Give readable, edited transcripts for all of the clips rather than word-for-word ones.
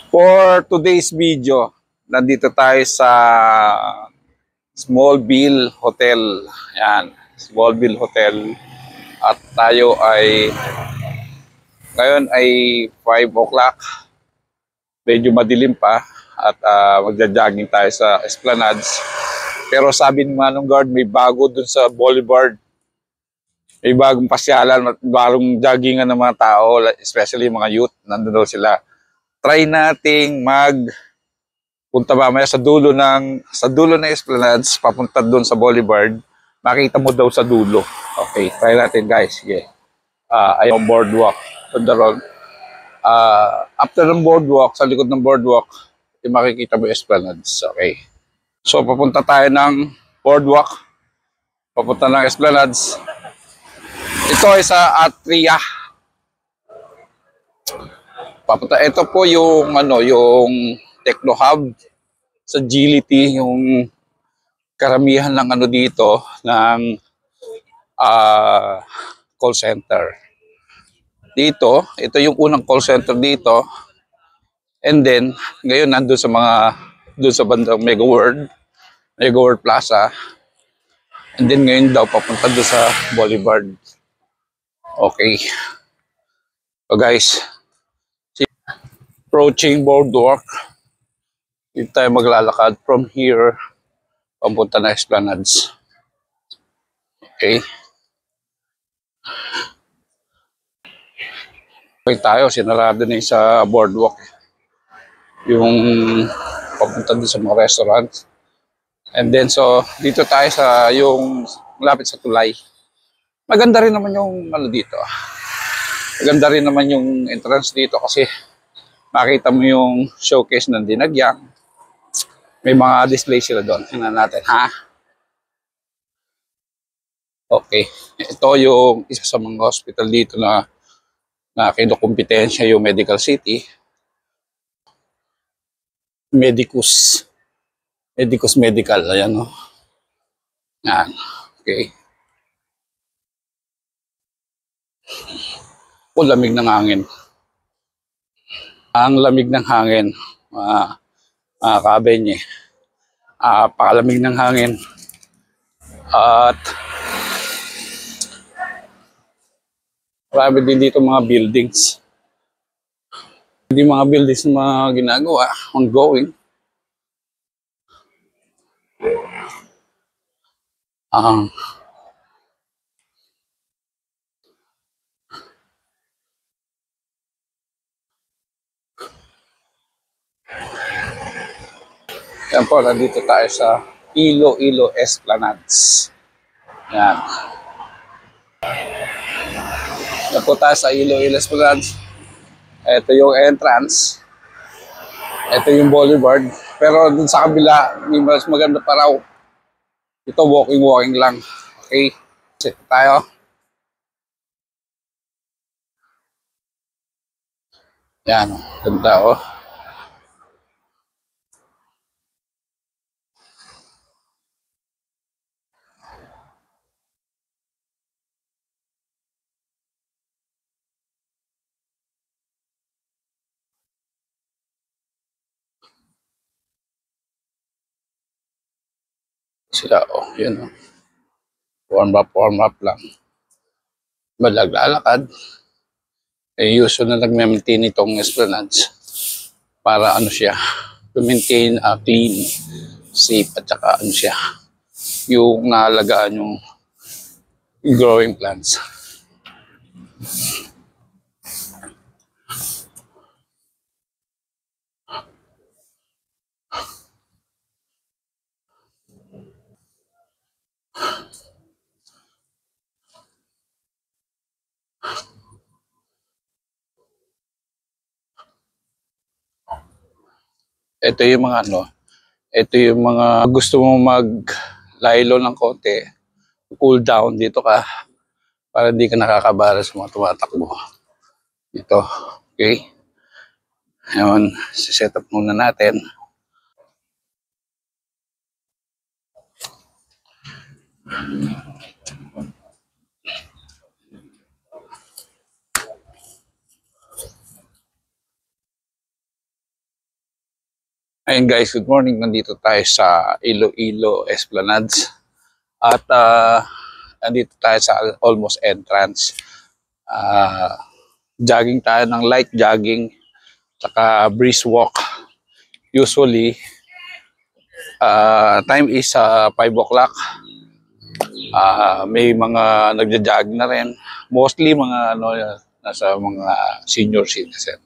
For today's video, nandito tayo sa Smallville Hotel. Yan, Smallville Hotel. At tayo ay, ngayon ay 5 o'clock. Medyo madilim pa. At magja-jogging tayo sa Esplanades. Pero sabi ng manong guard, may bago dun sa Boulevard. May bagong pasyalan at bagong joggingan ng mga tao, especially mga youth. Nandun daw sila. Try nating punta mamaya sa dulo ng Esplanades, papunta doon sa Boulevard. Makita mo daw sa dulo. Okay, try natin guys. Sige. Ayun boardwalk on the road. After ng boardwalk, sa likod ng boardwalk, makikita mo Esplanades. Okay. So papunta tayo ng boardwalk. Papunta ng Esplanades. Ito ay sa Atria. Papunta. Ito po yung yung Techno Hub sa GLT, yung karamihan ng dito ng call center. Dito, ito yung unang call center dito. And then, ngayon doon sa bandang Mega World Plaza. And then ngayon daw papunta doon sa Boulevard. Okay. So guys, approaching boardwalk. Dito tayo maglalakad from here papunta na Esplanades. Okay. Okay tayo, sinarado na yung sa boardwalk. Yung papunta doon sa mga restaurant. And then so, dito tayo sa yung malapit sa tulay. Maganda rin naman yung dito. Maganda rin naman yung entrance dito kasi makita mo yung showcase ng Dinagyang. May mga display sila doon. Tingnan natin, ha? Okay. Ito yung isa sa mga hospital dito na kinukumpetensya yung Medical City. Medicus Medical. Ayan, no? Yan. Okay. O, lamig ng hangin. Ang lamig ng hangin. Kabenye. Pakalamig ng hangin. At marami din dito mga buildings. Hindi mga buildings na mga ginagawa, ongoing. Yan po, nandito tayo sa Iloilo Esplanades. Yan. Yan po tayo sa Iloilo Esplanades. Ito yung entrance. Ito yung boulevard. Pero dun sa kabila, mas maganda pa raw. Ito walking lang. Okay. Sit tayo. Yan. Ganda oh. Sila oh. Yun oh. Warm up lang. Malaglalakad. Usual na nag-maintain itong Esplanades para siya, to maintain clean, safe at saka siya, yung naalagaan yung growing plants. Ito yung mga ito yung mga gusto mo mag-laylo ng konti, cool down dito ka para hindi ka nakakabara sa mga tumatakbo. Ito, okay? Ngayon, set up muna natin. Ayun guys, good morning. Nandito tayo sa Iloilo Esplanades. At nandito tayo sa almost entrance. Jogging tayo ng light jogging, saka brisk walk. Usually, time is 5 o'clock. May mga nagja-jog na rin. Mostly mga nasa mga senior citizen.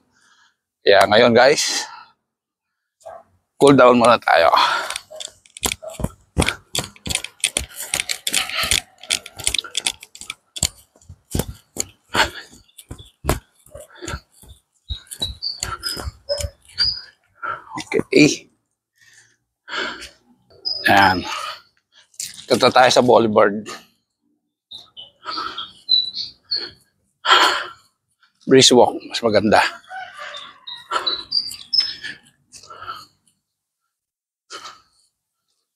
Kaya ngayon guys, cool down muna tayo. Okay. Ayan. Punta tayo sa boulevard. Brisk walk, mas maganda.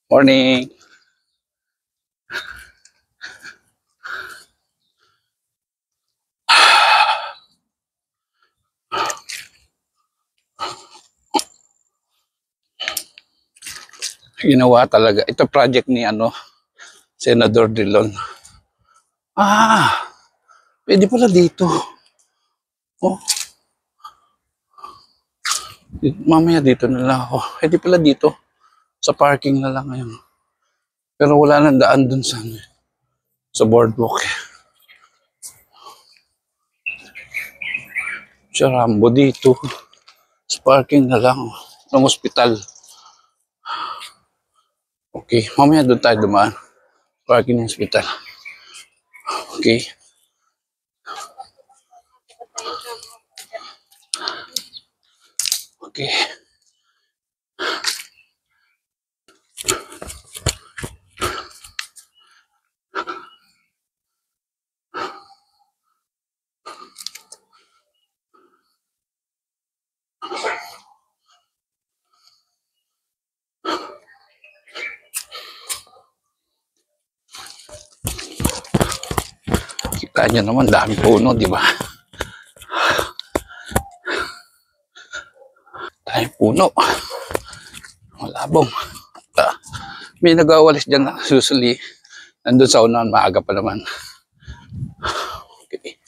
Morning. Ginawa talaga. Ito project ni Senador Drilon. Pwede pala dito. Oh. Mamaya dito na lang ako. Pwede pala dito. Sa parking na lang ngayon. Pero wala nang daan dun sa boardwalk. Sa Rambo dito. Sa parking na lang. Ng ospital. Okay. Mamaya doon tayo dumaan. Parking ng ospital. Okay. Okay. Kita nyo naman, dami puno, di ba? Dami puno. Malabong. May nag-awalis dyan na usually. Nandun sa unahan, maaga pa naman. Okay.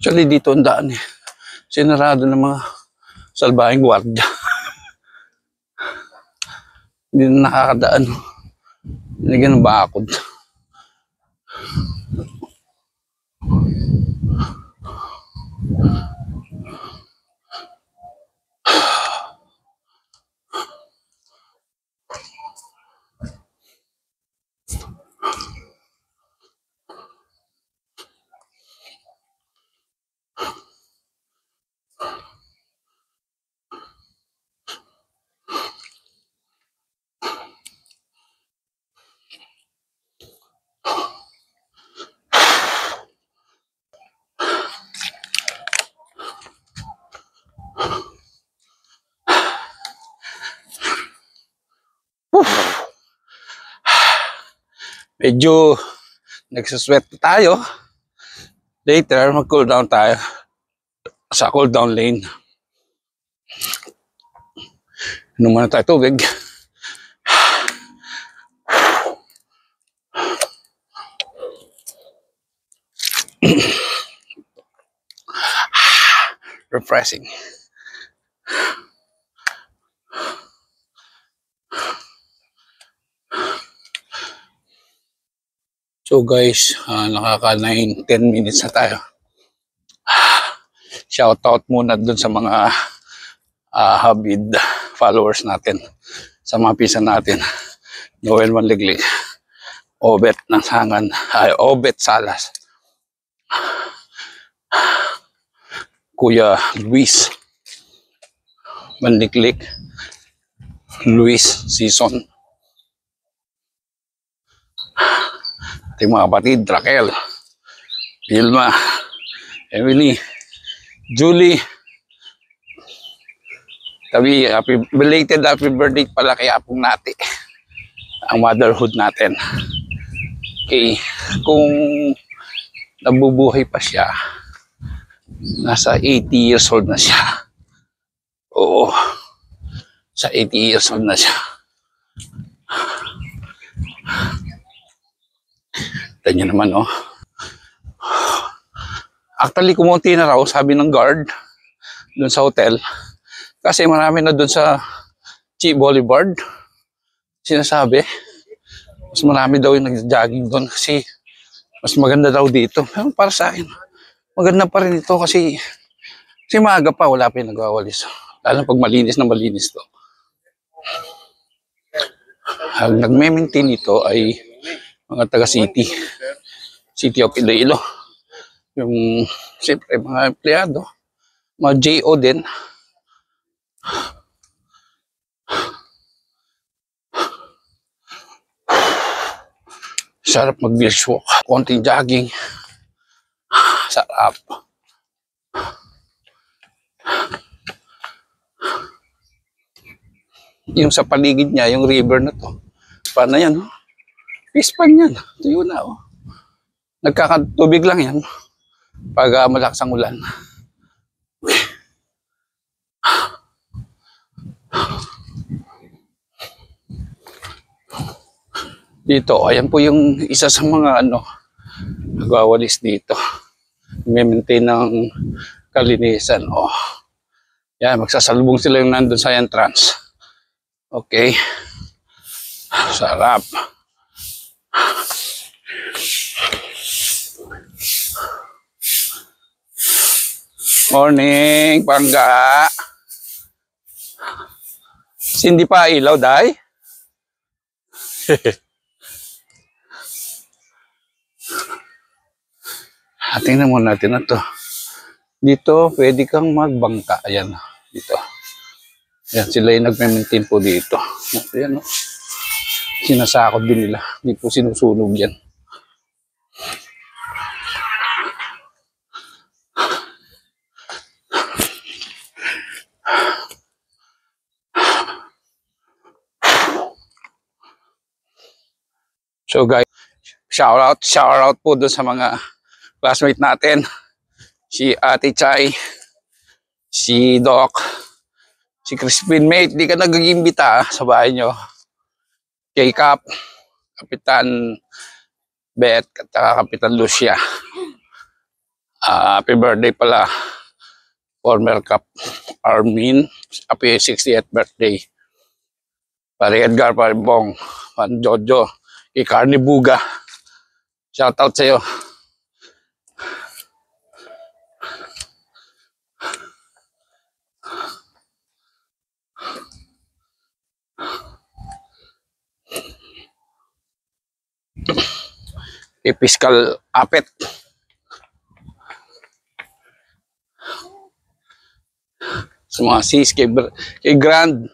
Actually, dito ang daan eh. Sinarado ng mga salbahing gwardiya. Hindi na nakakadaan. Nilagyan ng bakod. Medyo nagsusweat tayo. Later, mag-cool down tayo sa cool down lane. Inom muna tayo tubig. Refreshing. So guys, nakaka 9-10 minutes na tayo. Shoutout muna dun sa mga Habib followers natin, sa mga pisa natin. Noel Manliglig, Obet ng Sangan, Obet Salas, Kuya Luis Manliglig, Luis Season, ating mga kapatid, Raquel, Vilma, Emily, Julie, belated happy birthday pala kay Apong Nati. Ang motherhood natin. Okay, kung nabubuhay pa siya, nasa 80 years old na siya. Oo, sa 80 years old na siya. Tignan naman, oh. Actually, kumunti na raw, sabi ng guard dun sa hotel. Kasi marami na dun sa Chi Boulevard. Sinasabi, mas marami daw yung nag-jogging dun kasi mas maganda daw dito. Pero para sa akin, maganda pa rin ito kasi maaga pa, wala pa yung nagwawalis. Lalo pag malinis na malinis to. Ang nagme-maintain ito ay mga taga-city. City of Iloilo. Yung, siyempre, mga empleyado. Mga JO din. Sarap mag-beach walk. Konting jogging. Sarap. Yung sa paligid niya, yung river na to. Paano yan? Oh? Pispan yan. Tuyo na. Oh. Nagkakatubig lang yan. Pag malakas ang ulan. Dito, ayan po yung isa sa mga nagwawalis dito. May-maintain ng kalinisan. Oh. Yan, magsasalubong sila yung nandun sa entrance. Okay. Sarap. Morning, Pangga. Hindi pa ilaw, Day? Tingnan mo natin na to. Dito, pwede kang magbangka. Ayan, dito. Ayan, sila yung nag-maintain po dito. Ayan, no? Sinasakot din nila. Hindi po sinusunog yan. So guys, shout out po doon sa mga classmate natin. Si Ate Chay, si Doc, si Crispin. Mate, di ka nag-iimbita sa bahay nyo. Kay Cap, Kapitan Beth, at Kapitan Lucia. Happy birthday pala, former Cap Armin. Happy 60th birthday. Pare Edgar, pare Bong, Juan Jojo, kay Carne Buga. Shout out sa'yo. Kay Fiscal Apet. Sa mga sis, kay Grand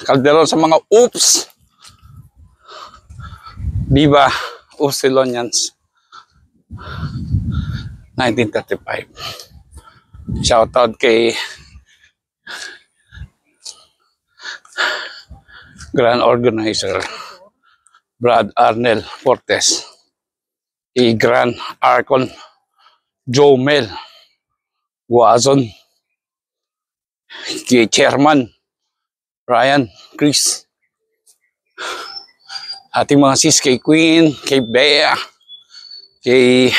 Calderon, sa mga oops. Viva Upsilonians 1935. Shoutout kay Grand Organizer Brad Arnel Fortes, kay Grand Arcon Jomel Guazon, kay Chairman Ryan Chris, ating mga sis, kay Queen, kay Bea, kay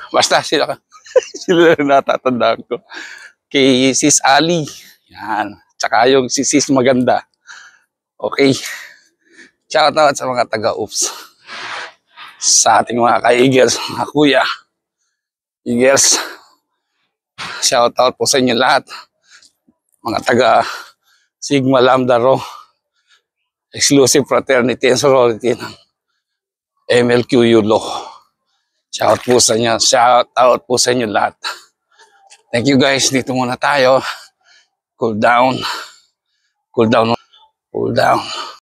basta sila sila natatandaan ko, kay Sis Ali, yan, tsaka yung si Sis Maganda. Okay, shout out sa mga taga-oops, sa ating mga ka-Eagles, mga kuya Eagles. Shout out po sa inyo lahat, mga taga Sigma Lambda Rho Exclusive Fraternity and Sorority ng MLQU Law. Shout out po sa inyo lahat. Thank you guys. Dito muna tayo. Cool down. Cool down. Cool down.